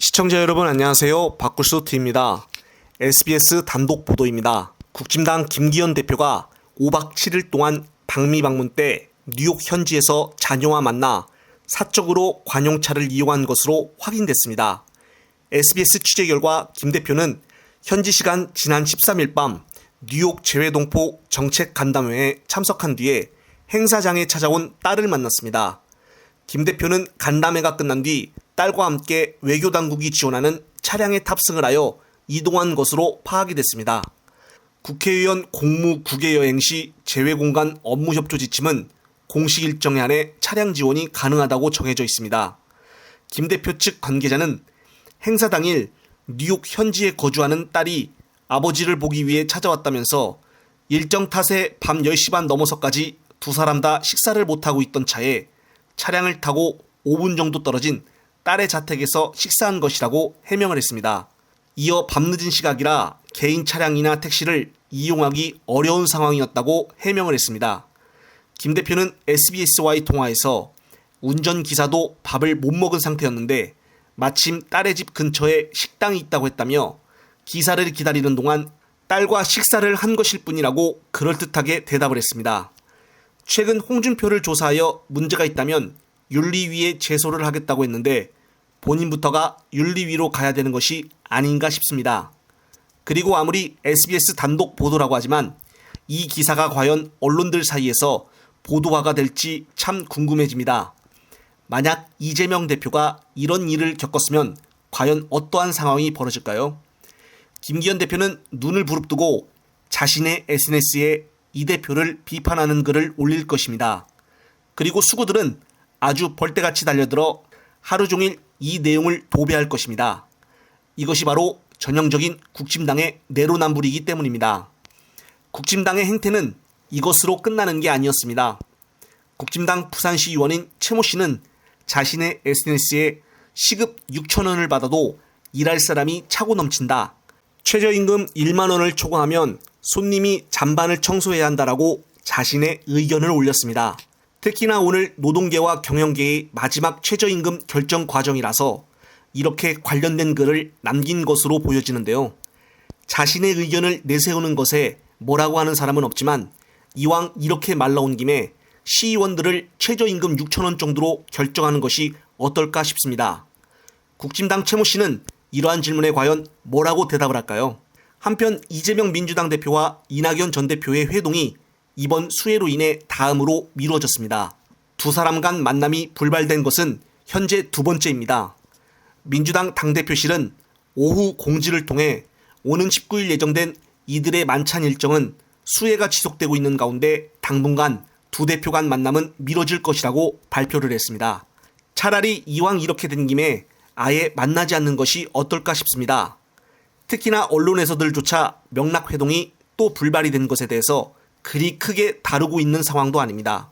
시청자 여러분 안녕하세요. 박구스TV입니다. SBS 단독 보도입니다. 국진당 김기현 대표가 5박 7일 동안 방미 방문 때 뉴욕 현지에서 자녀와 만나 사적으로 관용차를 이용한 것으로 확인됐습니다. SBS 취재 결과 김 대표는 현지 시간 지난 13일 밤 뉴욕 재외동포 정책간담회에 참석한 뒤에 행사장에 찾아온 딸을 만났습니다. 김 대표는 간담회가 끝난 뒤 딸과 함께 외교당국이 지원하는 차량에 탑승을 하여 이동한 것으로 파악이 됐습니다. 국회의원 공무 국외 여행 시 재외공간 업무협조 지침은 공식 일정에 한해 차량 지원이 가능하다고 정해져 있습니다. 김 대표 측 관계자는 행사 당일 뉴욕 현지에 거주하는 딸이 아버지를 보기 위해 찾아왔다면서 일정 탓에 밤 10시 반 넘어서까지 두 사람 다 식사를 못하고 있던 차에 차량을 타고 5분 정도 떨어진 딸의 자택에서 식사한 것이라고 해명을 했습니다. 이어 밤늦은 시각이라 개인 차량이나 택시를 이용하기 어려운 상황이었다고 해명을 했습니다. 김 대표는 SBS와의 통화에서 운전기사도 밥을 못 먹은 상태였는데 마침 딸의 집 근처에 식당이 있다고 했다며 기사를 기다리는 동안 딸과 식사를 한 것일 뿐이라고 그럴듯하게 대답을 했습니다. 최근 홍준표를 조사하여 문제가 있다면 윤리위에 제소를 하겠다고 했는데 본인부터가 윤리위로 가야 되는 것이 아닌가 싶습니다. 그리고 아무리 SBS 단독 보도라고 하지만 이 기사가 과연 언론들 사이에서 보도화가 될지 참 궁금해집니다. 만약 이재명 대표가 이런 일을 겪었으면 과연 어떠한 상황이 벌어질까요? 김기현 대표는 눈을 부릅뜨고 자신의 SNS에 이 대표를 비판하는 글을 올릴 것입니다. 그리고 수구들은 아주 벌떼같이 달려들어 하루 종일 이 내용을 도배할 것입니다. 이것이 바로 전형적인 국진당의 내로남불이기 때문입니다. 국진당의 행태는 이것으로 끝나는 게 아니었습니다. 국진당 부산시 의원인 최모 씨는 자신의 SNS에 시급 6,000원을 받아도 일할 사람이 차고 넘친다. 최저임금 1만 원을 초과하면 손님이 잔반을 청소해야 한다라고 자신의 의견을 올렸습니다. 특히나 오늘 노동계와 경영계의 마지막 최저임금 결정 과정이라서 이렇게 관련된 글을 남긴 것으로 보여지는데요. 자신의 의견을 내세우는 것에 뭐라고 하는 사람은 없지만 이왕 이렇게 말 나온 김에 시의원들을 최저임금 6,000원 정도로 결정하는 것이 어떨까 싶습니다. 국진당 최모 씨는 이러한 질문에 과연 뭐라고 대답을 할까요? 한편 이재명 민주당 대표와 이낙연 전 대표의 회동이 이번 수해로 인해 다음으로 미뤄졌습니다. 두 사람 간 만남이 불발된 것은 현재 두 번째입니다. 민주당 당대표실은 오후 공지를 통해 오는 19일 예정된 이들의 만찬 일정은 수해가 지속되고 있는 가운데 당분간 두 대표 간 만남은 미뤄질 것이라고 발표를 했습니다. 차라리 이왕 이렇게 된 김에 아예 만나지 않는 것이 어떨까 싶습니다. 특히나 언론에서들조차 명락회동이 또 불발이 된 것에 대해서 그리 크게 다루고 있는 상황도 아닙니다.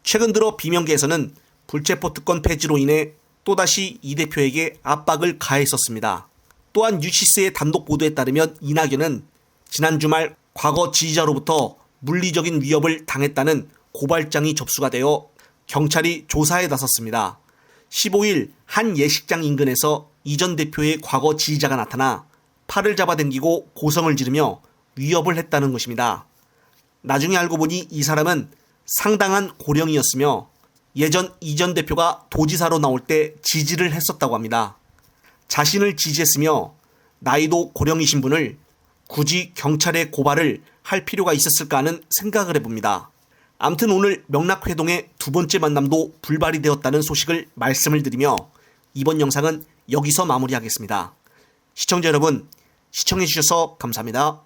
최근 들어 비명계에서는 불체포 특권 폐지로 인해 또다시 이 대표에게 압박을 가했었습니다. 또한 뉴시스의 단독 보도에 따르면 이낙연은 지난 주말 과거 지지자로부터 물리적인 위협을 당했다는 고발장이 접수가 되어 경찰이 조사에 나섰습니다. 15일 한 예식장 인근에서 이 전 대표의 과거 지지자가 나타나 팔을 잡아당기고 고성을 지르며 위협을 했다는 것입니다. 나중에 알고 보니 이 사람은 상당한 고령이었으며 예전 이 전 대표가 도지사로 나올 때 지지를 했었다고 합니다. 자신을 지지했으며 나이도 고령이신 분을 굳이 경찰에 고발을 할 필요가 있었을까 하는 생각을 해봅니다. 암튼 오늘 명락회동의 두 번째 만남도 불발이 되었다는 소식을 말씀을 드리며 이번 영상은 여기서 마무리하겠습니다. 시청자 여러분, 시청해주셔서 감사합니다.